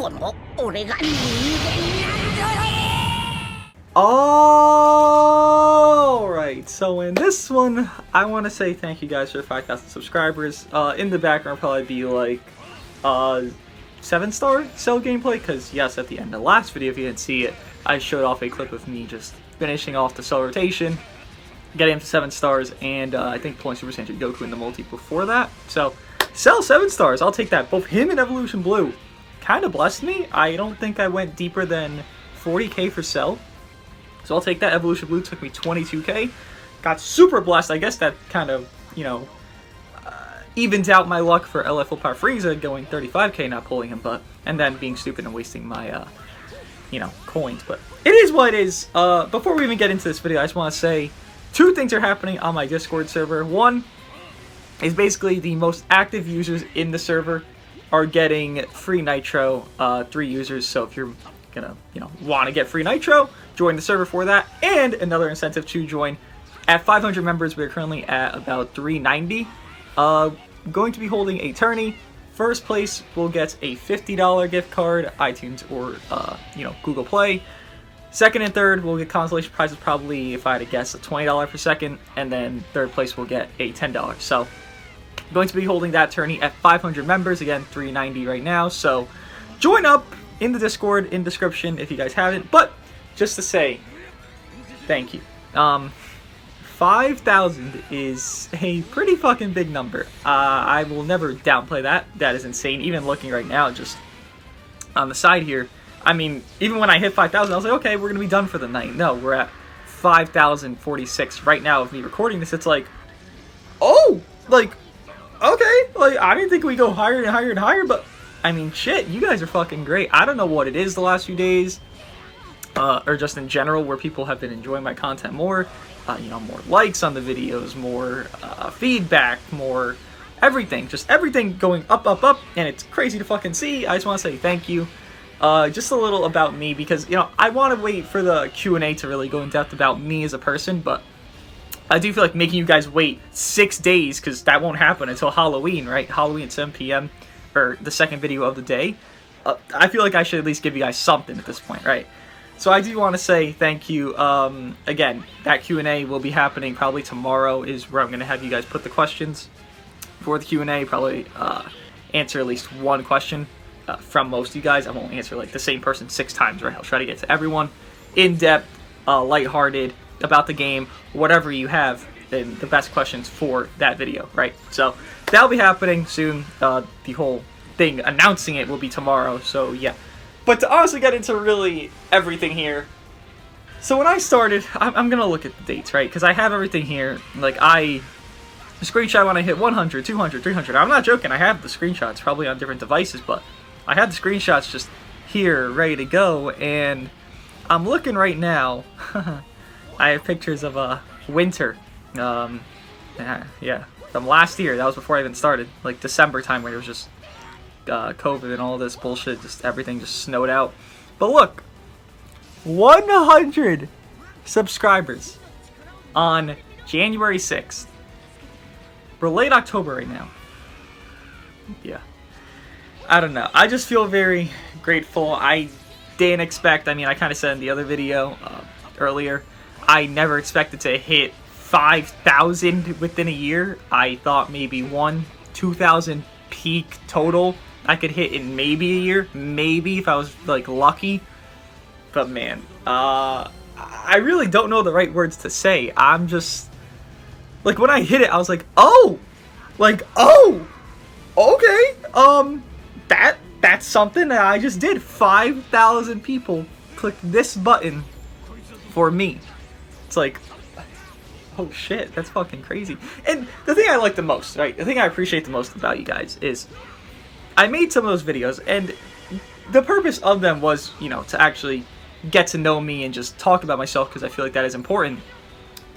この俺が人間なんだ。 Alright, so in this one, I want to say thank you guys for 5,000 subscribers. In the background probably be like 7-star Cell gameplay, because yes, at the end of the last video, if you didn't see it, I showed off a clip of me just finishing off the Cell rotation, getting him to 7 stars, and I think pulling Super Saiyan Goku in the multi before that. So, Cell 7 stars, I'll take that. Both him and Evolution Blue kind of blessed me. I don't think I went deeper than 40k for Cell. So I'll take that. Evolution Blue took me 22k. Got super blessed. I guess that kind of, you know, evens out my luck for LF Full Power Frieza going 35k, not pulling him, and then being stupid and wasting my, you know, coins. But it is what it is. Before we even get into this video, I just want to say 2 things are happening on my Discord server. One is basically the most active users in the server are getting free Nitro, 3 users. So if you're gonna, you know, want to get free Nitro, join the server for that. And another incentive to join. At 500 members, we're currently at about 390. Going to be holding a tourney. First place will get a $50 gift card, iTunes or you know, Google Play. Second and third will get consolation prizes, probably, if I had to guess, a $20 for second, and then third place will get a $10. So going to be holding that tourney at 500 members, again 390 right now. So join up in the Discord, in description if you guys haven't. But just to say thank you. 5,000 is a pretty fucking big number. I will never downplay that. That is insane. Even looking right now, just on the side here, I mean, even when I hit 5,000, I was like, okay, we're gonna be done for the night. No, we're at 5,046 right now of me recording this. It's like, oh, like, okay, like, I didn't think we go higher and higher and higher, but I mean, shit, you guys are fucking great. I don't know what it is the last few days, or just in general, where people have been enjoying my content more. You know, more likes on the videos, more feedback, more everything. Just everything going up, up, up, and it's crazy to fucking see. I just want to say thank you. Just a little about me, because, you know, I want to wait for the Q&A to really go in depth about me as a person, but I do feel like making you guys wait 6 days, because that won't happen until Halloween, right? Halloween at 7 p.m. or the second video of the day. I feel like I should at least give you guys something at this point, right? So I do want to say thank you. Again, that Q&A will be happening probably tomorrow, is where I'm going to have you guys put the questions for the Q&A. Probably answer at least one question from most of you guys. I won't answer like the same person 6 times, right? I'll try to get to everyone in-depth, lighthearted, about the game, whatever you have, and the best questions for that video, right? So that'll be happening soon. The whole thing announcing it will be tomorrow, so yeah. But to honestly get into really everything here, so when I started, I'm going to look at the dates, right? Because I have everything here. Like, I screenshot when I hit 100, 200, 300. I'm not joking. I have the screenshots probably on different devices, but I had the screenshots just here, ready to go. And I'm looking right now. I have pictures of winter. Yeah, from last year. That was before I even started. Like, December time, where it was just COVID and all this bullshit, just everything just snowed out. But look, 100 subscribers on January 6th. We're late October right now. Yeah, I don't know. I just feel very grateful. I didn't expect, I mean, I kind of said in the other video earlier, I never expected to hit 5,000 within a year. I thought maybe 2,000 peak total I could hit in maybe a year, maybe if I was like lucky. But man, I really don't know the right words to say. I'm just like, when I hit it, I was like, oh, okay, that's something that I just did. 5,000 people clicked this button for me. It's like, oh shit, that's fucking crazy. And the thing I like the most, right, the thing I appreciate the most about you guys is I made some of those videos, and the purpose of them was, you know, to actually get to know me and just talk about myself, because I feel like that is important.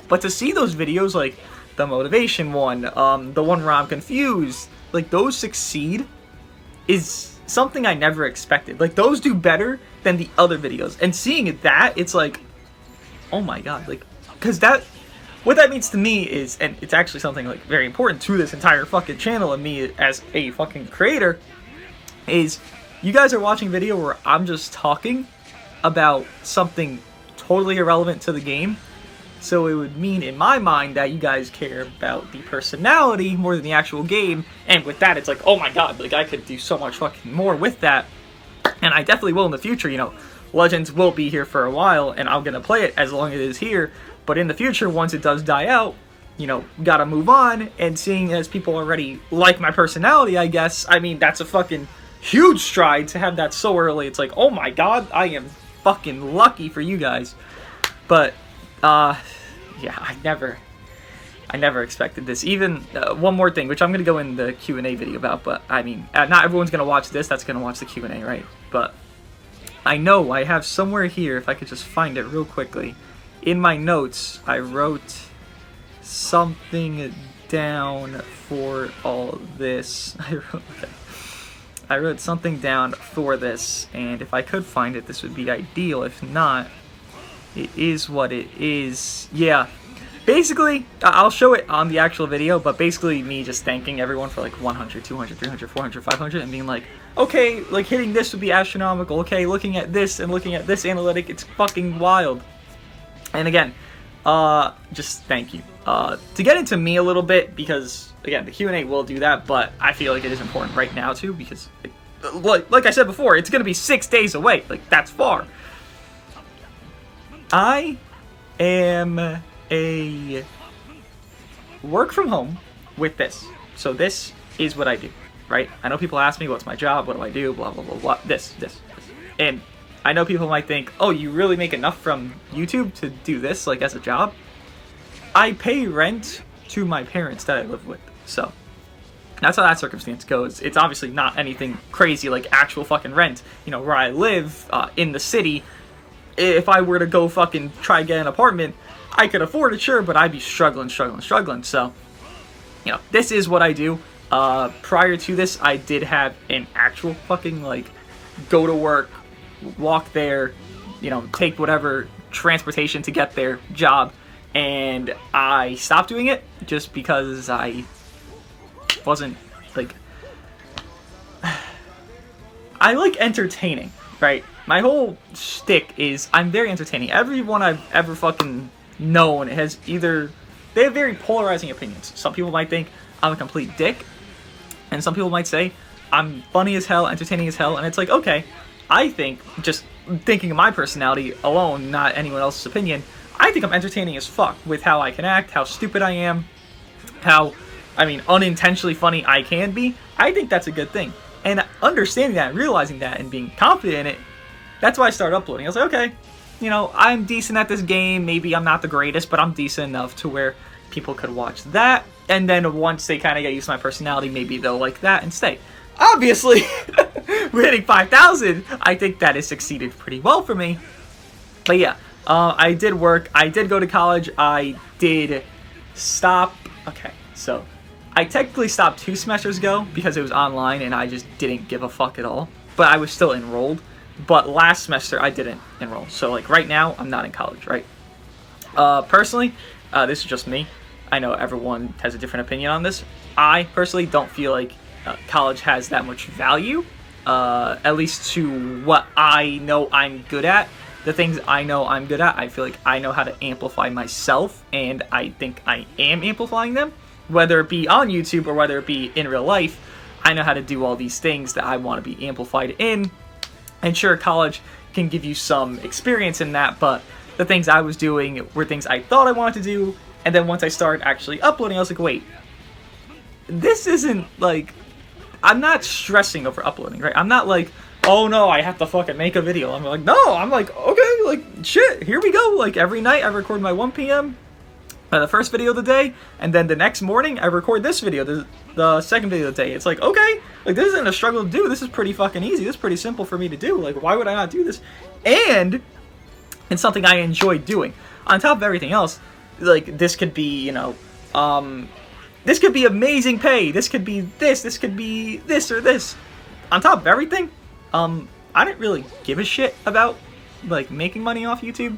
But to see those videos, like the motivation one, the one where I'm confused, like those succeed, is something I never expected. Like, those do better than the other videos. And seeing that, it's like, oh my god, like, because that, what that means to me is, and it's actually something like very important to this entire fucking channel and me as a fucking creator, is you guys are watching a video where I'm just talking about something totally irrelevant to the game. So it would mean, in my mind, that you guys care about the personality more than the actual game. And with that, it's like, oh my god, like, I could do so much fucking more with that. And I definitely will in the future, you know. Legends will be here for a while, and I'm gonna play it as long as it is here. But in the future, once it does die out, you know, gotta move on. And seeing as people already like my personality, I guess, I mean, that's a fucking huge stride to have that so early. It's like, oh my god, I am fucking lucky for you guys. But, yeah, I never expected this. Even, one more thing, which I'm gonna go in the Q&A video about, but, I mean, not everyone's gonna watch this, that's gonna watch the Q&A, right? But, I know I have somewhere here, if I could just find it real quickly, in my notes, I wrote something down for all this. I wrote something down for this, and if I could find it, this would be ideal. If not, it is what it is. Yeah, basically, I'll show it on the actual video, but basically me just thanking everyone for like 100, 200, 300, 400, 500, and being like, okay, like hitting this would be astronomical. Okay, looking at this and looking at this analytic, it's fucking wild. And again, just thank you. To get into me a little bit, because again, the Q&A will do that, but I feel like it is important right now too, because like I said before, it's gonna be 6 days away. Like, that's far. I am a work from home with this. So this is what I do, right? I know people ask me, what's my job? What do I do? Blah, blah, blah, blah. This. And I know people might think, oh, you really make enough from YouTube to do this, like, as a job? I pay rent to my parents that I live with. So that's how that circumstance goes. It's obviously not anything crazy like actual fucking rent. You know, where I live, in the city, if I were to go fucking try to get an apartment, I could afford it, sure, but I'd be struggling. So, you know, this is what I do. Prior to this, I did have an actual fucking, like, go to work, walk there, you know, take whatever transportation to get there job, and I stopped doing it just because I wasn't, like, I like entertaining, right? My whole shtick is I'm very entertaining. Everyone I've ever fucking known has either, they have very polarizing opinions. Some people might think I'm a complete dick, and some people might say I'm funny as hell, entertaining as hell, and it's like, okay, I think, just thinking of my personality alone, not anyone else's opinion, I think I'm entertaining as fuck with how I can act, how stupid I am, how, I mean, unintentionally funny I can be. I think that's a good thing. And understanding that, realizing that, and being confident in it, that's why I started uploading. I was like, okay, you know, I'm decent at this game. Maybe I'm not the greatest, but I'm decent enough to where people could watch that. And then once they kind of get used to my personality, maybe they'll like that and stay. Obviously, we're hitting 5,000. I think that has succeeded pretty well for me. But yeah, I did work. I did go to college. I did stop. Okay, so I technically stopped 2 semesters ago because it was online and I just didn't give a fuck at all. But I was still enrolled. But last semester I didn't enroll. So like right now I'm not in college, right? Personally, this is just me. I know everyone has a different opinion on this. I personally don't feel like college has that much value, at least to what I know I'm good at. The things I know I'm good at, I feel like I know how to amplify myself, and I think I am amplifying them. Whether it be on YouTube or whether it be in real life, I know how to do all these things that I want to be amplified in. And sure, college can give you some experience in that, but the things I was doing were things I thought I wanted to do, and then once I started actually uploading, I was like, wait, this isn't, like, I'm not stressing over uploading, right? I'm not like, oh no, I have to fucking make a video. I'm like, no, I'm like, okay, like, shit, here we go. Like, every night I record my 1 p.m., the first video of the day, and then the next morning I record this video, the second video of the day. It's like, okay, like, this isn't a struggle to do. This is pretty fucking easy. This is pretty simple for me to do. Like, why would I not do this? And it's something I enjoy doing. On top of everything else, like, this could be, you know, this could be amazing pay. This could be this could be this or this. On top of everything, I didn't really give a shit about, like, making money off YouTube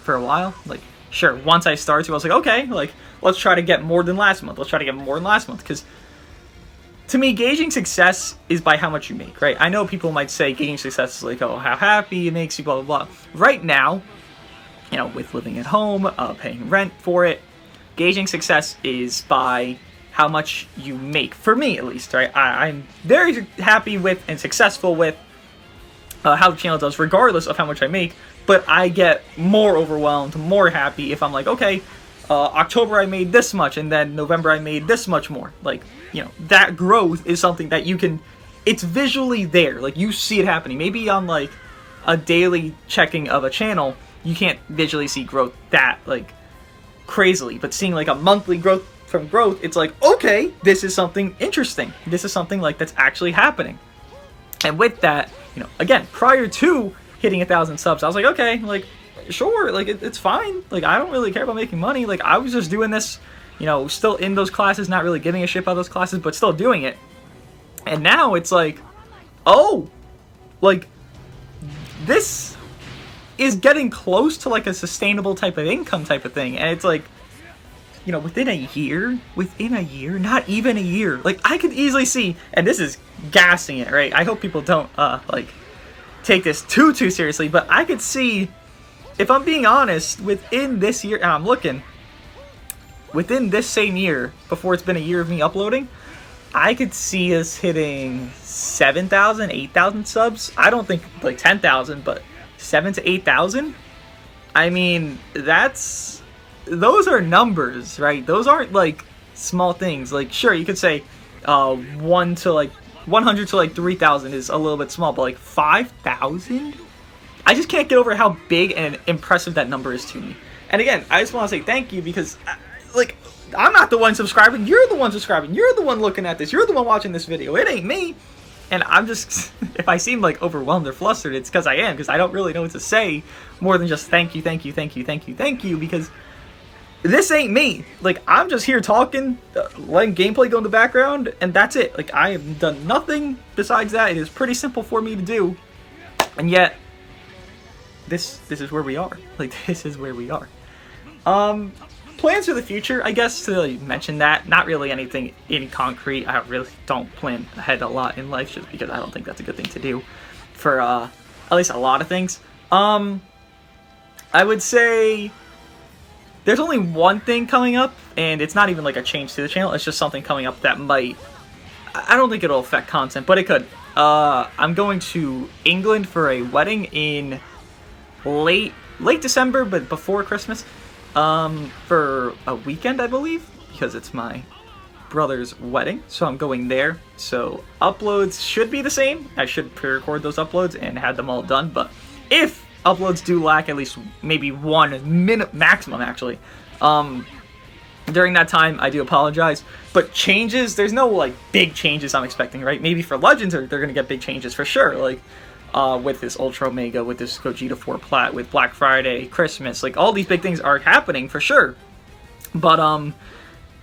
for a while. Like, sure, once I started to, I was like, okay, like, let's try to get more than last month. Let's try to get more than last month, because to me, gauging success is by how much you make, right? I know people might say gauging success is like, oh, how happy it makes you, blah, blah, blah. Right now, you know, with living at home, paying rent for it, gauging success is by how much you make, for me at least, right? I'm very happy with and successful with how the channel does, regardless of how much I make, but I get more overwhelmed, more happy if I'm like, okay, October I made this much, and then November I made this much more. Like, you know, that growth is something that you can, it's visually there, like, you see it happening. Maybe on, like, a daily checking of a channel, you can't visually see growth that, like, crazily, but seeing, like, a monthly growth from growth, it's like, okay, this is something interesting. This is something, like, that's actually happening. And with that, you know, again, prior to hitting 1,000 subs, I was like, okay, like, sure, like, it's fine. Like, I don't really care about making money. Like, I was just doing this, you know, still in those classes, not really giving a shit about those classes, but still doing it. And now it's like, oh, like, this is getting close to, like, a sustainable type of income type of thing. And it's like, you know, within a year, not even a year, like, I could easily see, and this is gassing it, right? I hope people don't, like, take this too seriously, but I could see, if I'm being honest, within this year, and I'm looking, within this same year, before it's been a year of me uploading, I could see us hitting 7,000, 8,000 subs. I don't think, like, 10,000, but 7,000 to 8,000? I mean, those are numbers, right? Those aren't, like, small things. Like, sure, you could say 100 to, like, 3,000 is a little bit small, but, like, 5,000? I just can't get over how big and impressive that number is to me. And again, I just want to say thank you because, like, I'm not the one subscribing. You're the one subscribing. You're the one looking at this. You're the one watching this video. It ain't me. And I'm just, if I seem, like, overwhelmed or flustered, it's because I am, because I don't really know what to say more than just thank you, thank you, thank you, thank you, thank you, because this ain't me. Like, I'm just here talking, letting gameplay go in the background, and that's it. Like, I have done nothing besides that. It is pretty simple for me to do, and yet, this is where we are. Like, this is where we are. Plans for the future, I guess, to like, mention that. Not really anything in concrete. I really don't plan ahead a lot in life, just because I don't think that's a good thing to do for, at least a lot of things. I would say there's only one thing coming up, and it's not even like a change to the channel. It's just something coming up that might, I don't think it'll affect content, but it could. I'm going to England for a wedding in late December, but before Christmas, for a weekend, I believe, because it's my brother's wedding, so I'm going there. So uploads should be the same. I should pre-record those uploads and have them all done, but if uploads do lack at least maybe 1 minute maximum, actually, during that time, I do apologize. But changes, there's no, like, big changes I'm expecting, right? Maybe for Legends, they're going to get big changes for sure, like, with this Ultra Omega, with this Gogeta 4 Plat, with Black Friday, Christmas, like, all these big things are happening for sure. But,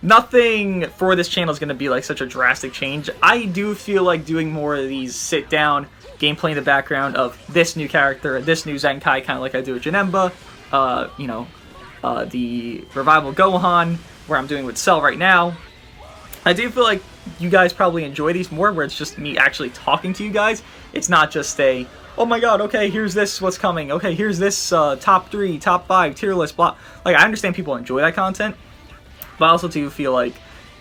nothing for this channel is going to be, like, such a drastic change. I do feel like doing more of these sit-down gameplay in the background of this new character, this new Zenkai, kind of like I do with Janemba, you know, the Revival Gohan, where I'm doing with Cell right now. I do feel like you guys probably enjoy these more, where it's just me actually talking to you guys. It's not just a, oh my god, okay, here's this, what's coming, okay, here's this top 3, top 5, tier list, blah. Like, I understand people enjoy that content, but I also do feel like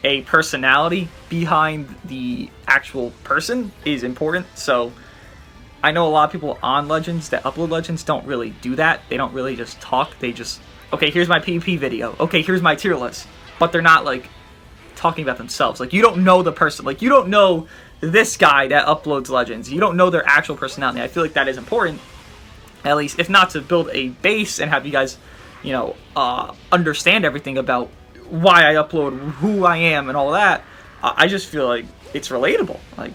a personality behind the actual person is important. So I know a lot of people on Legends that upload Legends don't really do that. They don't really just talk. They just, okay, here's my PvP video. Okay, here's my tier list. But they're not, like, talking about themselves. Like, you don't know the person. Like, you don't know this guy that uploads Legends. You don't know their actual personality. I feel like that is important, at least, if not to build a base and have you guys, you know, understand everything about why I upload, who I am, and all that. I just feel like it's relatable. Like,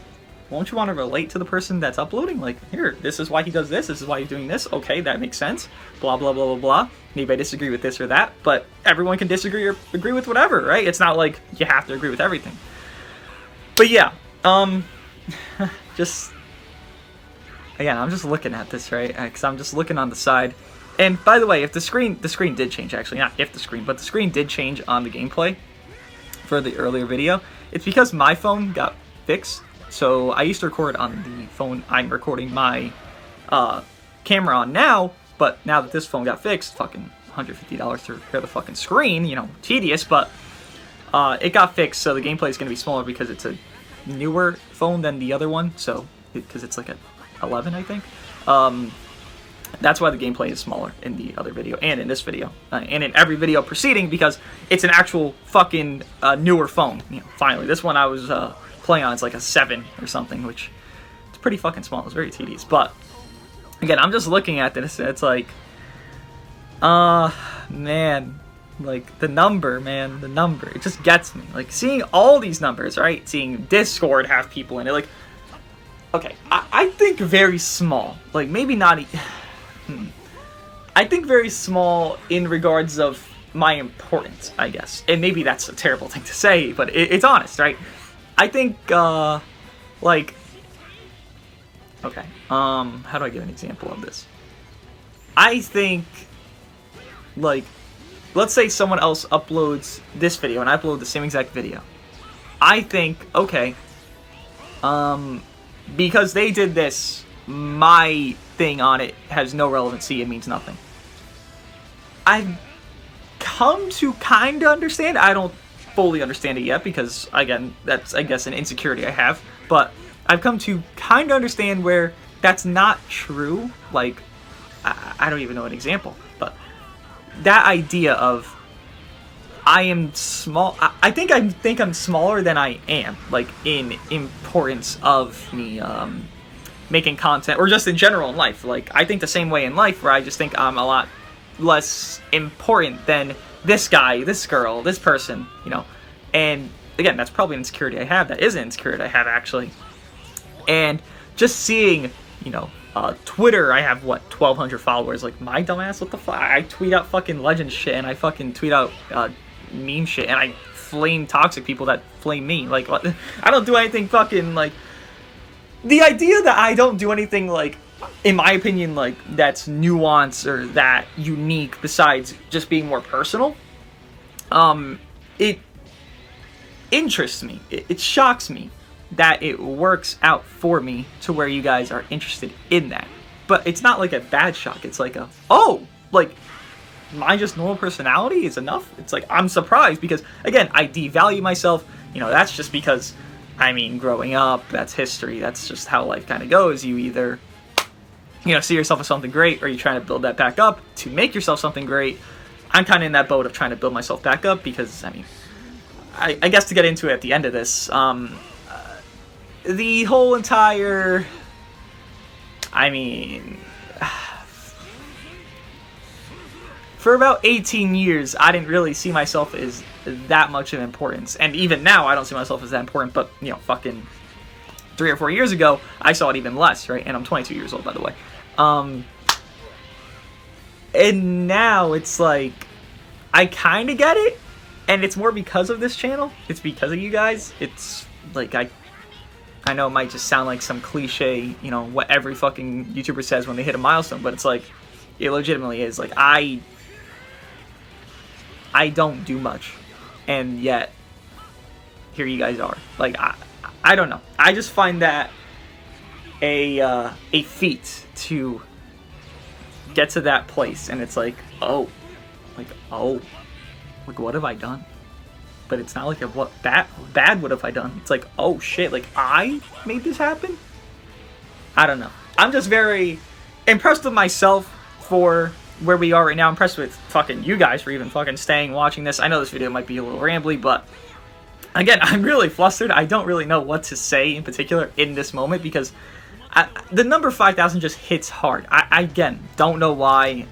won't you want to relate to the person that's uploading? Like, here, this is why he does this is why he's doing this. Okay, that makes sense. Blah, blah, blah, blah, blah. Maybe I disagree with this or that, but everyone can disagree or agree with whatever, right? It's not like you have to agree with everything. But yeah, just, again, I'm just looking at this, right? Because I'm just looking on the side. And by the way, if the screen did change, actually, not if the screen, but the screen did change on the gameplay for the earlier video. It's because my phone got fixed. So I used to record on the phone I'm recording my camera on now, but now that this phone got fixed, fucking $150 to repair the fucking screen, you know, tedious, but it got fixed, so the gameplay is going to be smaller because it's a newer phone than the other one, so, because it's like a 11, I think. That's why the gameplay is smaller in the other video and in this video and in every video preceding, because it's an actual fucking newer phone. You know, finally, this one I was playing on, it's like a 7 or something, which it's pretty fucking small. It's very tedious. But again, I'm just looking at this. It's like, man, like the number, man, the number. It just gets me. Like seeing all these numbers, right? Seeing Discord have people in it, like. Okay, I think very small. Like, maybe not... I think very small in regards of my importance, I guess. And maybe that's a terrible thing to say, but it's honest, right? I think, like... Okay, how do I give an example of this? I think, like, let's say someone else uploads this video, and I upload the same exact video. I think, okay, because they did this, my thing on it has no relevancy, it means nothing. I've come to kind of understand, I don't fully understand it yet, because, again, that's, I guess, an insecurity I have, but I've come to kind of understand where that's not true. Like, I don't even know an example, but that idea of I am small. I think I'm smaller than I am, like in importance of me making content, or just in general in life. Like I think the same way in life, where I just think I'm a lot less important than this guy, this girl, this person, you know. And again, that's probably an insecurity I have. That is an insecurity I have, actually. And just seeing, you know, Twitter, I have, what, 1,200 followers. Like, my dumbass, what the fuck? I tweet out fucking legend shit, and I fucking tweet out meme shit, and I flame toxic people that flame me. Like, what? I don't do anything fucking, like... The idea that I don't do anything, like, in my opinion, like, that's nuanced or that unique besides just being more personal, it interests me. It shocks me that it works out for me to where you guys are interested in that. But it's not like a bad shock. It's like a, oh, like, my just normal personality is enough? It's like, I'm surprised because, again, I devalue myself. You know, that's just because, I mean, growing up, that's history. That's just how life kind of goes. You either, you know, see yourself as something great, or you're trying to build that back up to make yourself something great. I'm kind of in that boat of trying to build myself back up because, I mean, I guess to get into it at the end of this, the whole entire, I mean, for about 18 years, I didn't really see myself as that much of importance. And even now, I don't see myself as that important, but, you know, fucking 3 or 4 years ago, I saw it even less, right? And I'm 22 years old, by the way. And now it's like, I kind of get it, and it's more because of this channel. It's because of you guys. It's like, I know it might just sound like some cliche, you know, what every fucking YouTuber says when they hit a milestone, but it's like, it legitimately is. Like, I don't do much, and yet, here you guys are. Like, I don't know. I just find that a feat to get to that place, and it's like, oh, like, what have I done? But it's not like a what bad what have I done? It's like, oh shit, like I made this happen? I don't know. I'm just very impressed with myself for where we are right now. I'm impressed with fucking you guys for even fucking staying watching this. I know this video might be a little rambly, but again, I'm really flustered. I don't really know what to say in particular in this moment because the number 5,000 just hits hard. I again don't know why.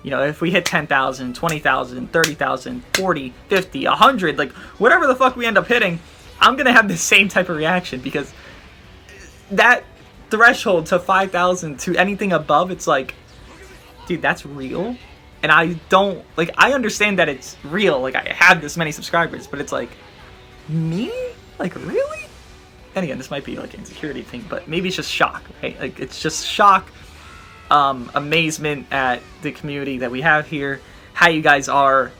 You know, if we hit 10,000, 20,000, 30,000, 40, 50, 100, like, whatever the fuck we end up hitting, I'm gonna have the same type of reaction, because that threshold to 5,000 to anything above, it's like, dude, that's real? And I don't, like, I understand that it's real, like, I have this many subscribers, but it's like, me? Like, really? And again, this might be, like, an insecurity thing, but maybe it's just shock, right? Like, it's just shock. Amazement at the community that we have here, how you guys are,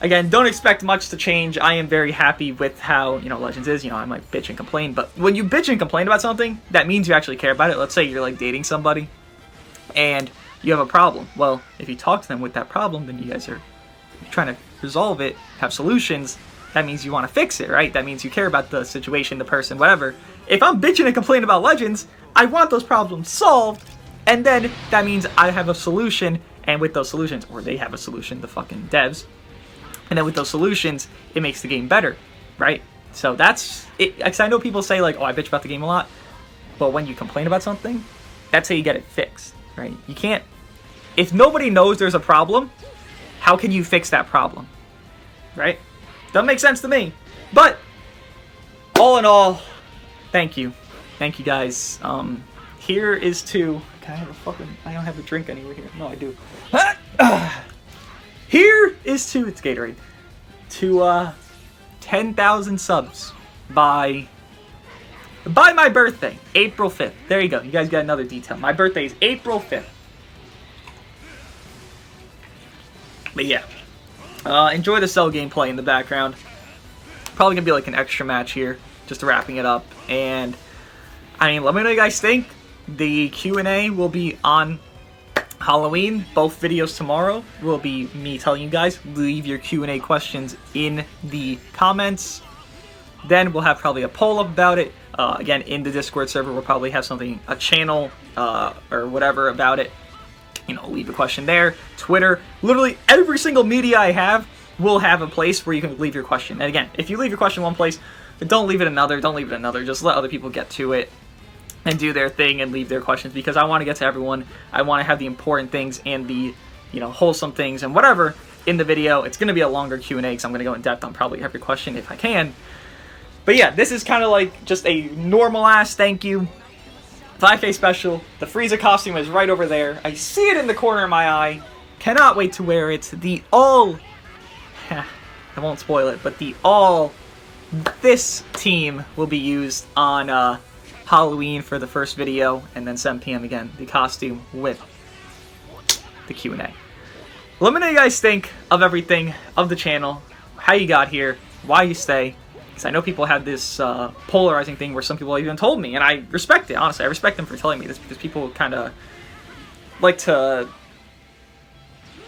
Again, don't expect much to change. I am very happy with how, Legends is. I might bitch and complain, but when you bitch and complain about something, that means you actually care about it. Let's say you're like dating somebody and you have a problem. Well, if you talk to them with that problem, then you guys are trying to resolve it, have solutions. That means you want to fix it, right? That means you care about the situation, the person, whatever. If I'm bitching and complaining about Legends, I want those problems solved, and then that means I have a solution, and with those solutions, or they have a solution, the fucking devs, and then with those solutions, it makes the game better, right? So that's it. Because I know people say like, oh, I bitch about the game a lot, but when you complain about something, that's how you get it fixed, right? You can't, if nobody knows there's a problem, how can you fix that problem, right? Doesn't make sense to me. But all in all, thank you guys. Here is to, can I have a fucking, I don't have a drink anywhere here. No, I do. Here is to, it's Gatorade, to 10,000 subs by my birthday, April 5th. There you go. You guys got another detail. My birthday is April 5th. But yeah, enjoy the Cell gameplay in the background. Probably gonna be like an extra match here, just wrapping it up. And I mean, let me know what you guys think. The Q&A will be on Halloween. Both videos tomorrow will be me telling you guys, leave your Q&A questions in the comments. Then we'll have probably a poll up about it. Again, in the Discord server, we'll probably have something, a channel or whatever about it. Leave a question there. Twitter, literally every single media I have will have a place where you can leave your question. And again, if you leave your question in one place, don't leave it another. Don't leave it another. Just let other people get to it and do their thing and leave their questions, because I want to get to everyone. I want to have the important things and the, wholesome things and whatever in the video. It's going to be a longer Q&A because I'm going to go in depth on probably every question if I can. But yeah, this is kind of like just a normal ass thank you. 5K special. The Frieza costume is right over there. I see it in the corner of my eye. Cannot wait to wear it. The all... I won't spoil it, but this team will be used on Halloween for the first video, and then 7 p.m. again, the costume with the Q&A. Let me know what you guys think of everything, of the channel, how you got here, why you stay. I know people have this polarizing thing where some people even told me, and I respect it, honestly. I respect them for telling me this, because people kind of like to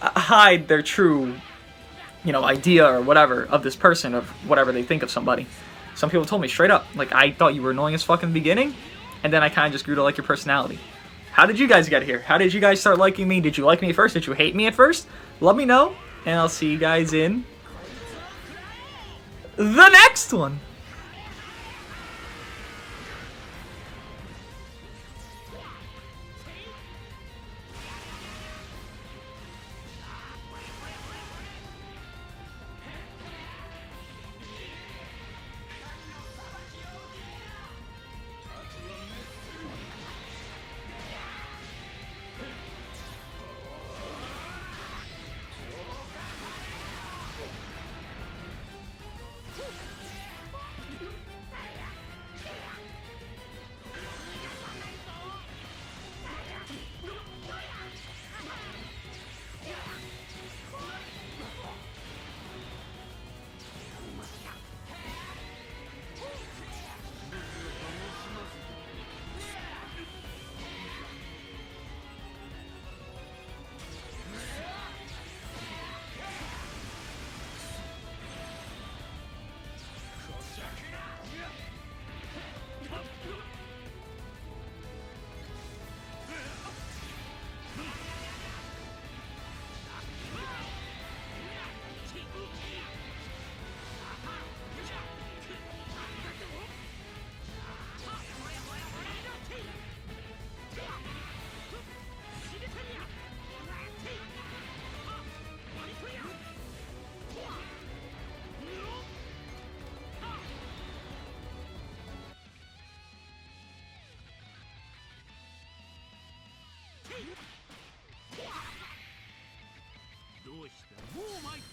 hide their true, idea or whatever of this person, of whatever they think of somebody. Some people told me straight up, like, I thought you were annoying as fuck in the beginning, and then I kind of just grew to like your personality. How did you guys get here? How did you guys start liking me? Did you like me at first? Did you hate me at first? Let me know, and I'll see you guys in the next one.どうしたもう参った